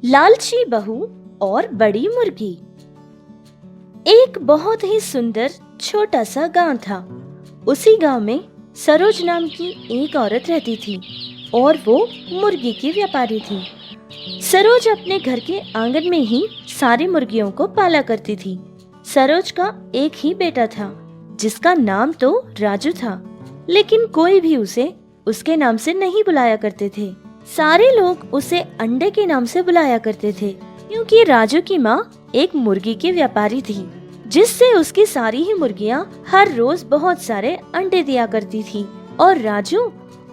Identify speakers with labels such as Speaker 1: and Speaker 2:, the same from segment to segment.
Speaker 1: लालची बहू और बड़ी मुर्गी। एक बहुत ही सुंदर छोटा सा गांव था। उसी गांव में सरोज नाम की एक औरत रहती थी और वो मुर्गी की व्यापारी थी। सरोज अपने घर के आंगन में ही सारी मुर्गियों को पाला करती थी। सरोज का एक ही बेटा था जिसका नाम तो राजू था, लेकिन कोई भी उसे उसके नाम से नहीं बुलाया करते थे। सारे लोग उसे अंडे के नाम से बुलाया करते थे, क्योंकि राजू की माँ एक मुर्गी की व्यापारी थी, जिससे उसकी सारी ही मुर्गियाँ हर रोज बहुत सारे अंडे दिया करती थी और राजू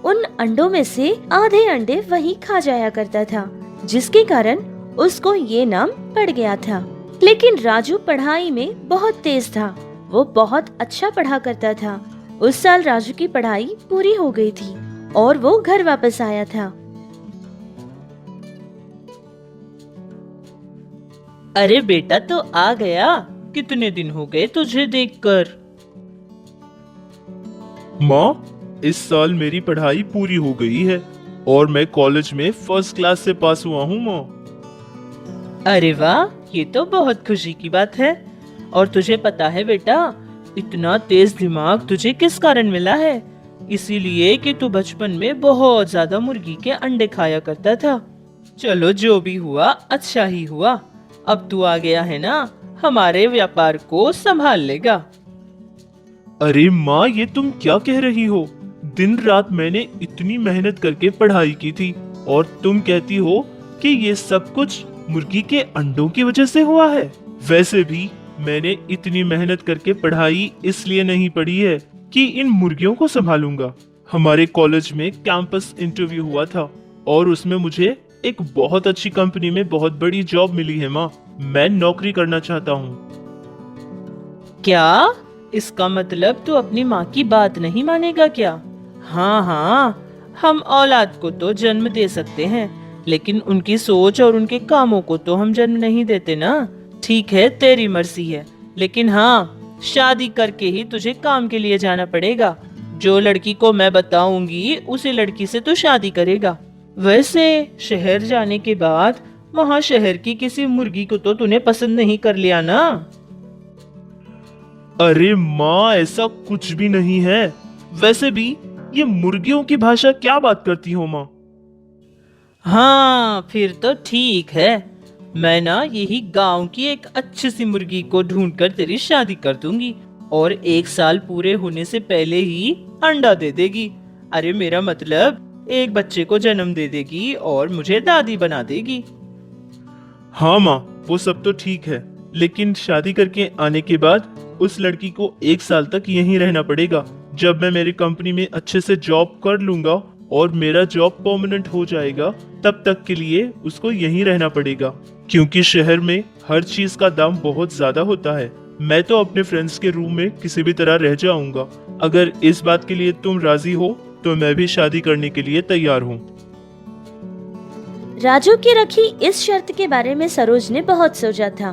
Speaker 1: उन अंडों में से आधे अंडे वही खा जाया करता था, जिसके कारण उसको ये नाम पड़ गया था। लेकिन राजू पढ़ाई में बहुत तेज था। वो बहुत अच्छा पढ़ा करता था। उस साल राजू की पढ़ाई पूरी हो गई थी और वो घर वापस आया था।
Speaker 2: अरे बेटा, तो आ गया। कितने दिन हो गए तुझे देखकर।
Speaker 3: माँ, इस साल मेरी पढ़ाई पूरी हो गई है और मैं कॉलेज में फर्स्ट क्लास से पास हुआ हूँ माँ।
Speaker 2: अरे वाह, ये तो बहुत खुशी की बात है। और तुझे पता है बेटा, इतना तेज दिमाग तुझे किस कारण मिला है? इसीलिए कि तू बचपन में बहुत ज्यादा मुर्गी के अंडे खाया करता था। चलो, जो भी हुआ अच्छा ही हुआ। अब तू आ गया है ना, हमारे व्यापार को संभाल लेगा।
Speaker 3: अरे माँ, ये तुम क्या कह रही हो? दिन रात मैंने इतनी मेहनत करके पढ़ाई की थी और तुम कहती हो कि ये सब कुछ मुर्गी के अंडों की वजह से हुआ है। वैसे भी मैंने इतनी मेहनत करके पढ़ाई इसलिए नहीं पढ़ी है कि इन मुर्गियों को संभालूंगा। हमारे कॉलेज में कैंपस इंटरव्यू हुआ था और उसमें मुझे एक बहुत अच्छी कंपनी में बहुत बड़ी जॉब मिली है माँ। मैं नौकरी करना चाहता हूँ।
Speaker 2: क्या? इसका मतलब तू अपनी माँ की बात नहीं मानेगा क्या? हाँ हाँ, हम औलाद को तो जन्म दे सकते हैं, लेकिन उनकी सोच और उनके कामों को तो हम जन्म नहीं देते ना। ठीक है, तेरी मर्जी है, लेकिन हाँ, शादी करके ही तुझे काम के लिए जाना पड़ेगा। जो लड़की को मैं बताऊंगी उसी लड़की से तू शादी करेगा। वैसे शहर जाने के बाद वहाँ शहर की किसी मुर्गी को तो तूने पसंद नहीं कर लिया ना?
Speaker 3: अरे माँ, ऐसा कुछ भी नहीं है। वैसे भी ये मुर्गियों की भाषा क्या बात करती हो माँ?
Speaker 2: हाँ, फिर तो ठीक है। मैं ना यही गांव की एक अच्छी सी मुर्गी को ढूंढकर तेरी शादी कर दूंगी और 1 साल पूरे होने से पहले ही अंडा दे देगी। अरे मेरा मतलब, एक बच्चे को जन्म दे देगी और मुझे दादी बना देगी।
Speaker 3: हाँ माँ, वो सब तो ठीक है, लेकिन शादी करके आने के बाद उस लड़की को 1 साल तक यहीं रहना पड़ेगा। जब मैं मेरी कंपनी में अच्छे से जॉब कर लूंगा और मेरा जॉब परमानेंट हो जाएगा, तब तक के लिए उसको यहीं रहना पड़ेगा, क्योंकि शहर में हर चीज का दाम बहुत ज्यादा होता है। मैं तो अपने फ्रेंड्स के रूम में किसी भी तरह रह जाऊंगा। अगर इस बात के लिए तुम राजी हो तो मैं भी शादी करने के लिए तैयार हूँ।
Speaker 1: राजू की रखी इस शर्त के बारे में सरोज ने बहुत सोचा था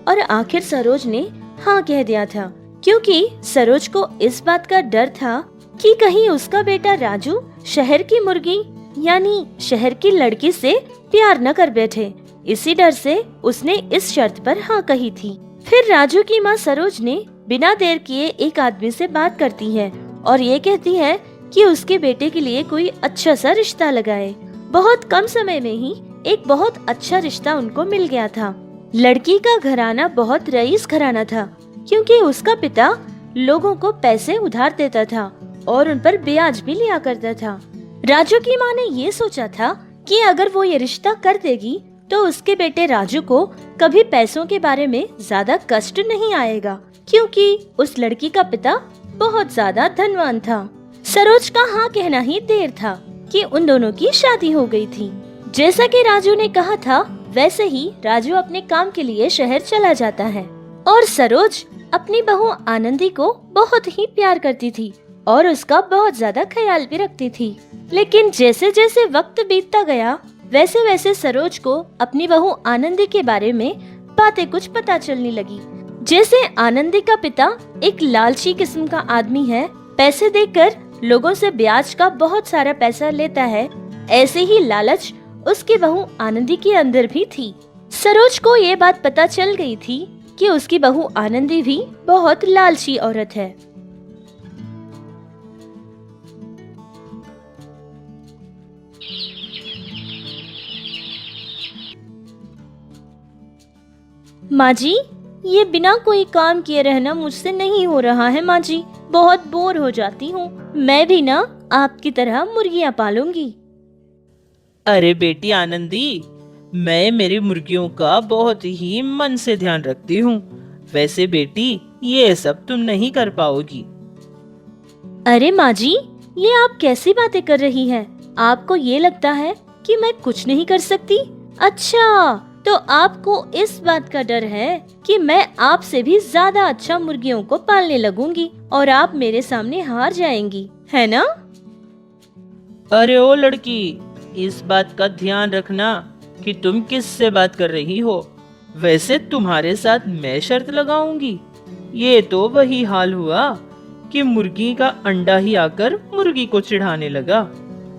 Speaker 1: और आखिर सरोज ने हाँ कह दिया था, क्योंकि सरोज को इस बात का डर था कि कहीं उसका बेटा राजू शहर की मुर्गी यानी शहर की लड़की से प्यार न कर बैठे। इसी डर से उसने इस शर्त पर हाँ कही थी। फिर राजू की माँ सरोज ने बिना देर किए एक आदमी से बात करती है और ये कहती है कि उसके बेटे के लिए कोई अच्छा सा रिश्ता लगाए। बहुत कम समय में ही एक बहुत अच्छा रिश्ता उनको मिल गया था। लड़की का घराना बहुत रईस घराना था, क्योंकि उसका पिता लोगों को पैसे उधार देता था और उन पर ब्याज भी लिया करता था। राजू की माँ ने ये सोचा था कि अगर वो ये रिश्ता कर देगी तो उसके बेटे राजू को कभी पैसों के बारे में ज्यादा कष्ट नहीं आएगा, क्योंकि उस लड़की का पिता बहुत ज्यादा धनवान था। सरोज का हाँ कहना ही देर था कि उन दोनों की शादी हो गई थी। जैसा कि राजू ने कहा था, वैसे ही राजू अपने काम के लिए शहर चला जाता है और सरोज अपनी बहू आनंदी को बहुत ही प्यार करती थी और उसका बहुत ज्यादा ख्याल भी रखती थी। लेकिन जैसे जैसे वक्त बीतता गया, वैसे वैसे सरोज को अपनी बहू आनंदी के बारे में बातें कुछ पता चलने लगी। जैसे आनंदी का पिता एक लालची किस्म का आदमी है, पैसे देकर लोगों से ब्याज का बहुत सारा पैसा लेता है, ऐसे ही लालच उसकी बहू आनंदी के अंदर भी थी। सरोज को ये बात पता चल गई थी कि उसकी बहू आनंदी भी बहुत लालची औरत है। माँ जी, ये बिना कोई काम किए रहना मुझसे नहीं हो रहा है माँ जी, बहुत बोर हो जाती हूँ। मैं भी ना आपकी तरह मुर्गियाँ पालूंगी।
Speaker 2: अरे बेटी आनंदी, मैं मेरी मुर्गियों का बहुत ही मन से ध्यान रखती हूँ। वैसे बेटी, ये सब तुम नहीं कर पाओगी।
Speaker 1: अरे माँ जी, ये आप कैसी बातें कर रही हैं? आपको ये लगता है कि मैं कुछ नहीं कर सकती? अच्छा, तो आपको इस बात का डर है कि मैं आपसे भी ज्यादा अच्छा मुर्गियों को पालने लगूंगी और आप मेरे सामने हार जाएंगी, है ना?
Speaker 2: अरे ओ लड़की, इस बात का ध्यान रखना कि तुम किससे बात कर रही हो। वैसे तुम्हारे साथ मैं शर्त लगाऊंगी। ये तो वही हाल हुआ कि मुर्गी का अंडा ही आकर मुर्गी को चिढ़ाने लगा।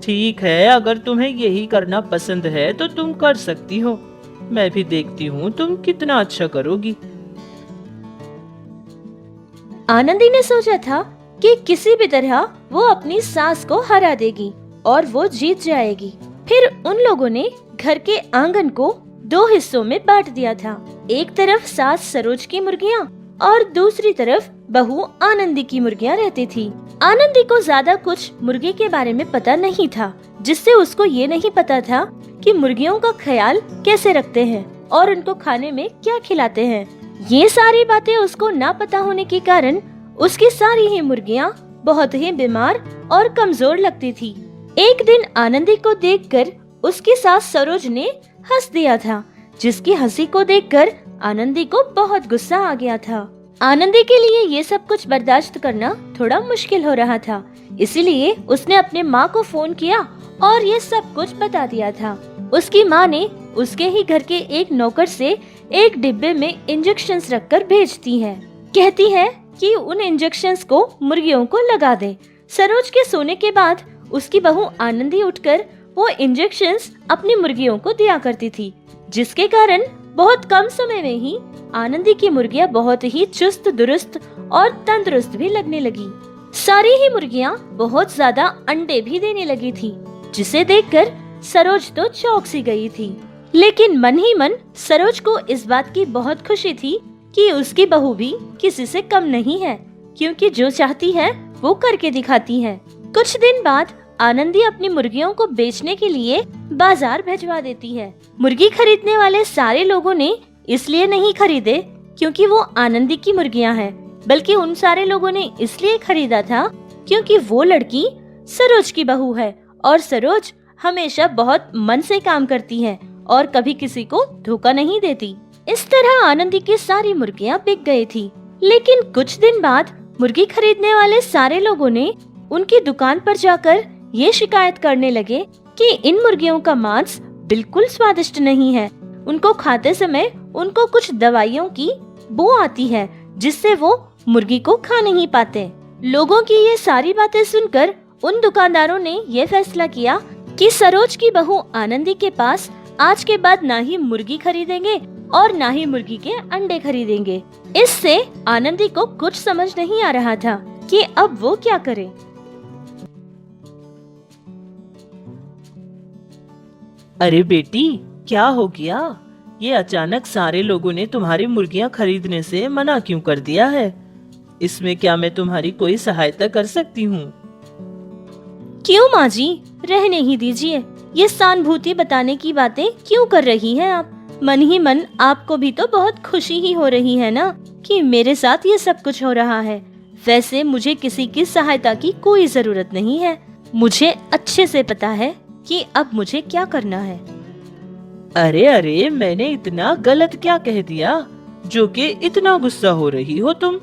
Speaker 2: ठीक है, अगर तुम्हें यही करना पसंद है तो तुम कर सकती हो। मैं भी देखती हूँ तुम कितना अच्छा करोगी।
Speaker 1: आनंदी ने सोचा था कि किसी भी तरह वो अपनी सास को हरा देगी और वो जीत जाएगी। फिर उन लोगों ने घर के आंगन को 2 हिस्सों में बांट दिया था। एक तरफ सास सरोज की मुर्गियाँ और दूसरी तरफ बहू आनंदी की मुर्गियाँ रहती थी। आनंदी को ज्यादा कुछ मुर्गी के बारे में पता नहीं था, जिससे उसको ये नहीं पता था कि मुर्गियों का ख्याल कैसे रखते हैं और उनको खाने में क्या खिलाते हैं। ये सारी बातें उसको ना पता होने के कारण उसकी सारी ही मुर्गियाँ बहुत ही बीमार और कमजोर लगती थी। एक दिन आनंदी को देखकर उसकी सास सरोज ने हंस दिया था, जिसकी हंसी को देखकर आनंदी को बहुत गुस्सा आ गया था। आनंदी के लिए ये सब कुछ बर्दाश्त करना थोड़ा मुश्किल हो रहा था, इसीलिए उसने अपने माँ को फोन किया और ये सब कुछ बता दिया था। उसकी माँ ने उसके ही घर के एक नौकर से एक डिब्बे में इंजेक्शंस रखकर भेजती है। कहती है कि उन इंजेक्शंस को मुर्गियों को लगा दे। सरोज के सोने के बाद उसकी बहू आनंदी उठकर वो इंजेक्शंस अपनी मुर्गियों को दिया करती थी, जिसके कारण बहुत कम समय में ही आनंदी की मुर्गियाँ बहुत ही चुस्त दुरुस्त और तंदुरुस्त भी लगने लगी। सारी ही मुर्गियाँ बहुत ज्यादा अंडे भी देने लगी थी, जिसे देखकर सरोज तो चौंक सी गई थी। लेकिन मन ही मन सरोज को इस बात की बहुत खुशी थी कि उसकी बहू भी किसी से कम नहीं है, क्योंकि जो चाहती है वो करके दिखाती है। कुछ दिन बाद आनंदी अपनी मुर्गियों को बेचने के लिए बाजार भिजवा देती है। मुर्गी खरीदने वाले सारे लोगों ने इसलिए नहीं खरीदे क्योंकि वो आनंदी की मुर्गियां हैं, बल्कि उन सारे लोगों ने इसलिए खरीदा था क्योंकि वो लड़की सरोज की बहू है और सरोज हमेशा बहुत मन से काम करती है और कभी किसी को धोखा नहीं देती। इस तरह आनंदी की सारी मुर्गियां बिक गई थी। लेकिन कुछ दिन बाद मुर्गी खरीदने वाले सारे लोगों ने उनकी दुकान पर जाकर ये शिकायत करने लगे कि इन मुर्गियों का मांस बिल्कुल स्वादिष्ट नहीं है। उनको खाते समय उनको कुछ दवाइयों की बू आती है, जिससे वो मुर्गी को खा नहीं पाते। लोगों की ये सारी बातें सुनकर उन दुकानदारों ने ये फैसला किया कि सरोज की बहू आनंदी के पास आज के बाद ना ही मुर्गी खरीदेंगे और ना ही मुर्गी के अंडे खरीदेंगे। इससे आनंदी को कुछ समझ नहीं आ रहा था कि अब वो क्या करे।
Speaker 2: अरे बेटी, क्या हो गया? ये अचानक सारे लोगों ने तुम्हारी मुर्गियां खरीदने से मना क्यों कर दिया है? इसमें क्या मैं तुम्हारी कोई सहायता कर सकती हूँ?
Speaker 1: क्यों माँ जी, रहने ही दीजिए। ये सहानुभूति बताने की बातें क्यों कर रही हैं आप? मन ही मन आपको भी तो बहुत खुशी ही हो रही है ना कि मेरे साथ ये सब कुछ हो रहा है। वैसे मुझे किसी की सहायता की कोई जरूरत नहीं है। मुझे अच्छे से पता है कि अब मुझे क्या करना है।
Speaker 2: अरे, मैंने इतना गलत क्या कह दिया जो कि इतना गुस्सा हो रही हो तुम?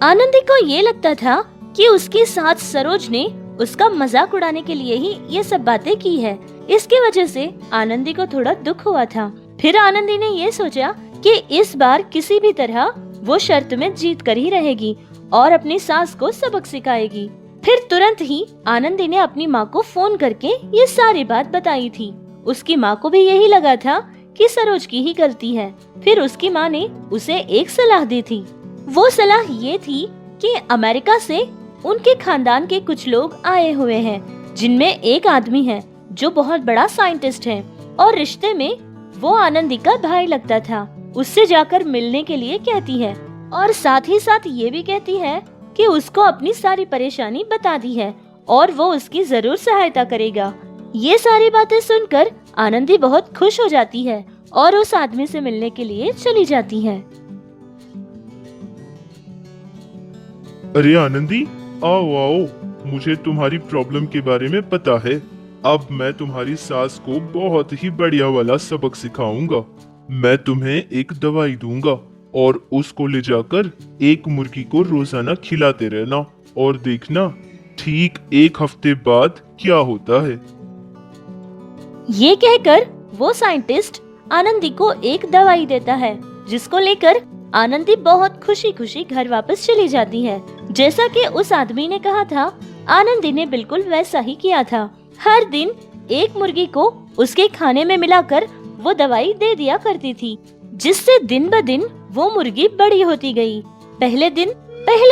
Speaker 1: आनंदी को ये लगता था कि उसकी सास सरोज ने उसका मजाक उड़ाने के लिए ही ये सब बातें की है। इसकी वजह से आनंदी को थोड़ा दुख हुआ था। फिर आनंदी ने ये सोचा कि इस बार किसी भी तरह वो शर्त में जीत कर ही रहेगी और अपनी सास को सबक सिखाएगी। फिर तुरंत ही आनंदी ने अपनी माँ को फोन करके ये सारी बात बताई थी। उसकी माँ को भी यही लगा था कि सरोज की ही गलती है। फिर उसकी माँ ने उसे एक सलाह दी थी। वो सलाह ये थी कि अमेरिका से उनके खानदान के कुछ लोग आए हुए हैं, जिनमें एक आदमी है जो बहुत बड़ा साइंटिस्ट है और रिश्ते में वो आनंदी का भाई लगता था। उससे जाकर मिलने के लिए कहती है और साथ ही साथ ये भी कहती है कि उसको अपनी सारी परेशानी बता दी है और वो उसकी जरूर सहायता करेगा। ये सारी बातें सुनकर आनंदी बहुत खुश हो जाती है और उस आदमी से मिलने के लिए चली जाती है।
Speaker 3: अरे आनंदी, आओ आओ, मुझे तुम्हारी प्रॉब्लम के बारे में पता है। अब मैं तुम्हारी सास को बहुत ही बढ़िया वाला सबक सिखाऊंगा। मैं तुम्हें एक दवाई दूंगा और उसको ले जाकर एक मुर्गी को रोजाना खिलाते रहना और देखना ठीक 1 हफ्ते बाद क्या होता है।
Speaker 1: ये कहकर वो साइंटिस्ट आनंदी को एक दवाई देता है, जिसको लेकर आनंदी बहुत खुशी खुशी घर वापस चली जाती है। जैसा कि उस आदमी ने कहा था, आनंदी ने बिल्कुल वैसा ही किया था। हर दिन एक मुर्गी को उसके खाने में मिलाकर वो दवाई दे दिया करती थी, जिससे दिन ब दिन वो मुर्गी बड़ी होती गई। पहले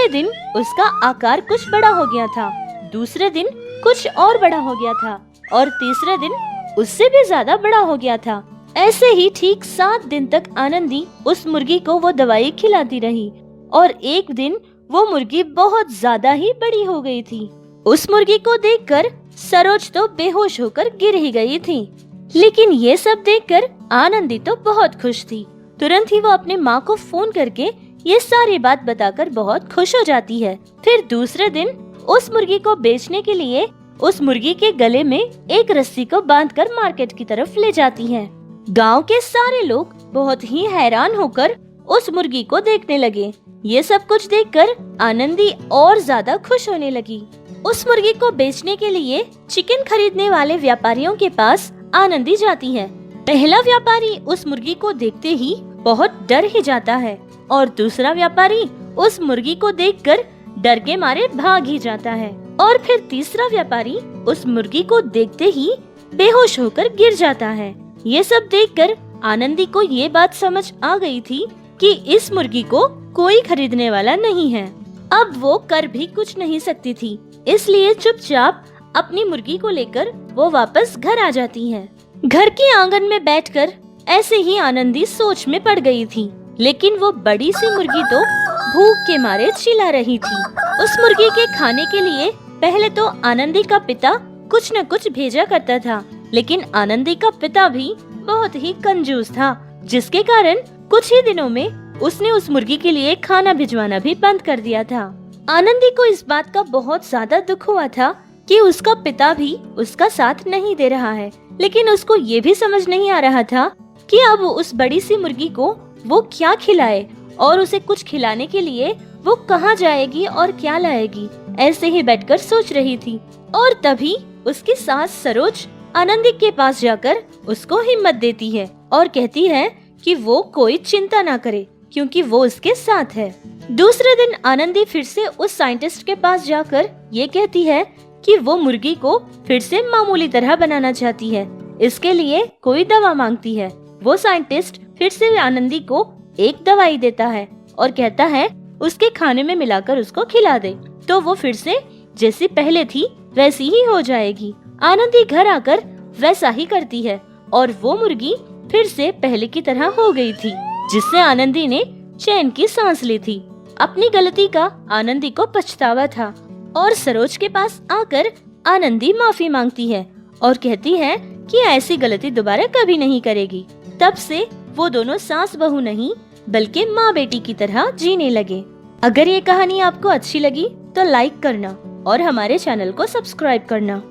Speaker 1: दिन उसका आकार कुछ बड़ा हो गया था, दूसरे दिन कुछ और बड़ा हो गया था और तीसरे दिन उससे भी ज्यादा बड़ा हो गया था। ऐसे ही ठीक 7 दिन तक आनंदी उस मुर्गी को वो दवाई खिलाती रही और एक दिन वो मुर्गी बहुत ज्यादा ही बड़ी हो गई थी। उस मुर्गी को देखकर सरोज तो बेहोश होकर गिर ही गई थी। लेकिन ये सब देखकर आनंदी तो बहुत खुश थी। तुरंत ही वो अपने माँ को फोन करके ये सारी बात बताकर बहुत खुश हो जाती है। फिर दूसरे दिन उस मुर्गी को बेचने के लिए उस मुर्गी के गले में एक रस्सी को बांधकर मार्केट की तरफ ले जाती है। गांव के सारे लोग बहुत ही हैरान होकर उस मुर्गी को देखने लगे। ये सब कुछ देखकर आनंदी और ज्यादा खुश होने लगी। उस मुर्गी को बेचने के लिए चिकन खरीदने वाले व्यापारियों के पास आनंदी जाती है। पहला व्यापारी उस मुर्गी को देखते ही बहुत डर ही जाता है और दूसरा व्यापारी उस मुर्गी को देखकर डर के मारे भाग ही जाता है और फिर तीसरा व्यापारी उस मुर्गी को देखते ही बेहोश होकर गिर जाता है। ये सब देखकर आनंदी को ये बात समझ आ गई थी कि इस मुर्गी को कोई खरीदने वाला नहीं है। अब वो कर भी कुछ नहीं सकती थी, इसलिए चुपचाप अपनी मुर्गी को लेकर वो वापस घर आ जाती है। घर के आंगन में बैठकर ऐसे ही आनंदी सोच में पड़ गई थी, लेकिन वो बड़ी सी मुर्गी तो भूख के मारे चिल्ला रही थी। उस मुर्गी के खाने के लिए पहले तो आनंदी का पिता कुछ न कुछ भेजा करता था, लेकिन आनंदी का पिता भी बहुत ही कंजूस था, जिसके कारण कुछ ही दिनों में उसने उस मुर्गी के लिए खाना भिजवाना भी बंद कर दिया था। आनंदी को इस बात का बहुत ज्यादा दुख हुआ था कि उसका पिता भी उसका साथ नहीं दे रहा है, लेकिन उसको ये भी समझ नहीं आ रहा था कि अब उस बड़ी सी मुर्गी को वो क्या खिलाए और उसे कुछ खिलाने के लिए वो कहाँ जाएगी और क्या लाएगी। ऐसे ही बैठकर सोच रही थी और तभी उसकी सास सरोज आनंदी के पास जाकर उसको हिम्मत देती है और कहती है कि वो कोई चिंता ना करे क्योंकि वो उसके साथ है। दूसरे दिन आनंदी फिर से उस साइंटिस्ट के पास जाकर ये कहती है कि वो मुर्गी को फिर से मामूली तरह बनाना चाहती है, इसके लिए कोई दवा मांगती है। वो साइंटिस्ट फिर से आनंदी को एक दवाई देता है और कहता है उसके खाने में मिलाकर उसको खिला दे, तो वो फिर से जैसी पहले थी वैसी ही हो जाएगी। आनंदी घर आकर वैसा ही करती है और वो मुर्गी फिर से पहले की तरह हो गई थी, जिससे आनंदी ने चैन की सांस ली थी। अपनी गलती का आनंदी को पछतावा था और सरोज के पास आकर आनंदी माफी मांगती है और कहती है कि ऐसी गलती दोबारा कभी नहीं करेगी। तब से वो दोनों सास बहू नहीं बल्कि माँ बेटी की तरह जीने लगे। अगर ये कहानी आपको अच्छी लगी तो लाइक करना और हमारे चैनल को सब्सक्राइब करना।